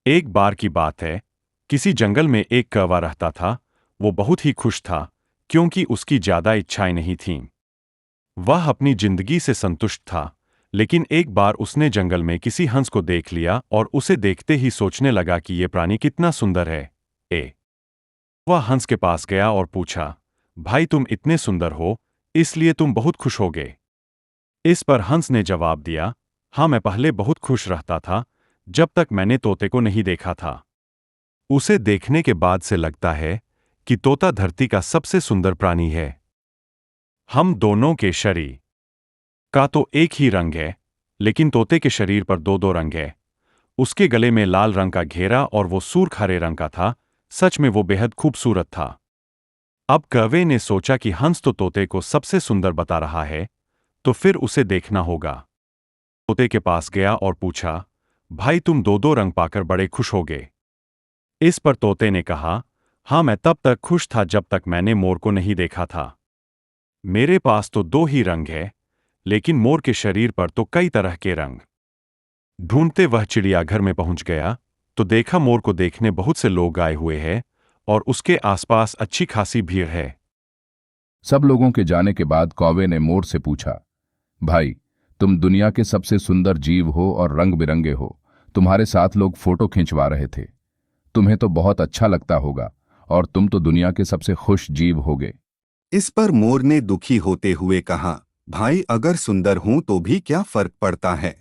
एक बार की बात है, किसी जंगल में एक कौवा रहता था। वो बहुत ही खुश था, क्योंकि उसकी ज्यादा इच्छाएं नहीं थीं। वह अपनी जिंदगी से संतुष्ट था, लेकिन एक बार उसने जंगल में किसी हंस को देख लिया और उसे देखते ही सोचने लगा कि ये प्राणी कितना सुंदर है। ए वह हंस के पास गया और पूछा, भाई तुम इतने सुंदर हो, इसलिए तुम बहुत खुश होगे। इस पर हंस ने जवाब दिया, हाँ मैं पहले बहुत खुश रहता था, जब तक मैंने तोते को नहीं देखा था। उसे देखने के बाद से लगता है कि तोता धरती का सबसे सुंदर प्राणी है। हम दोनों के शरीर का तो एक ही रंग है, लेकिन तोते के शरीर पर दो दो रंग है। उसके गले में लाल रंग का घेरा और वो सूर्ख हरे रंग का था। सच में वो बेहद खूबसूरत था। अब कौवे ने सोचा कि हंस तो तोते को सबसे सुंदर बता रहा है, तो फिर उसे देखना होगा। तोते के पास गया और पूछा, भाई तुम दो दो रंग पाकर बड़े खुश होगे। इस पर तोते ने कहा, हाँ मैं तब तक खुश था जब तक मैंने मोर को नहीं देखा था। मेरे पास तो दो ही रंग है, लेकिन मोर के शरीर पर तो कई तरह के रंग। ढूंढते वह चिड़ियाघर में पहुंच गया, तो देखा मोर को देखने बहुत से लोग आए हुए हैं और उसके आसपास अच्छी खासी भीड़ है। सब लोगों के जाने के बाद कौवे ने मोर से पूछा, भाई, तुम दुनिया के सबसे सुंदर जीव हो और रंग बिरंगे हो। तुम्हारे साथ लोग फोटो खिंचवा रहे थे। तुम्हें तो बहुत अच्छा लगता होगा और तुम तो दुनिया के सबसे खुश जीव होगे। इस पर मोर ने दुखी होते हुए कहा, भाई अगर सुंदर हूं तो भी क्या फर्क पड़ता है।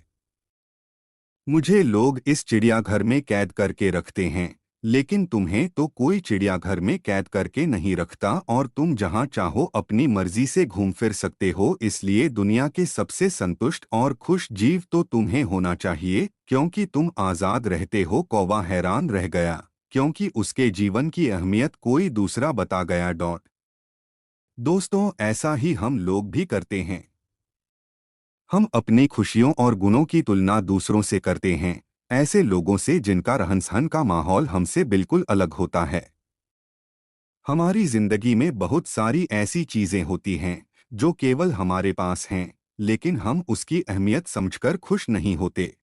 मुझे लोग इस चिड़ियाघर में कैद करके रखते हैं, लेकिन तुम्हें तो कोई चिड़ियाघर में कैद करके नहीं रखता और तुम जहां चाहो अपनी मर्जी से घूम फिर सकते हो। इसलिए दुनिया के सबसे संतुष्ट और खुश जीव तो तुम्हें होना चाहिए, क्योंकि तुम आजाद रहते हो। कौवा हैरान रह गया, क्योंकि उसके जीवन की अहमियत कोई दूसरा बता गया। दोस्तों, ऐसा ही हम लोग भी करते हैं। हम अपनी खुशियों और गुणों की तुलना दूसरों से करते हैं, ऐसे लोगों से जिनका रहन सहन का माहौल हमसे बिल्कुल अलग होता है। हमारी जिंदगी में बहुत सारी ऐसी चीजें होती हैं जो केवल हमारे पास हैं, लेकिन हम उसकी अहमियत समझकर खुश नहीं होते।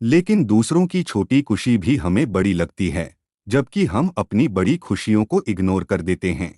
लेकिन दूसरों की छोटी खुशी भी हमें बड़ी लगती है, जबकि हम अपनी बड़ी खुशियों को इग्नोर कर देते हैं।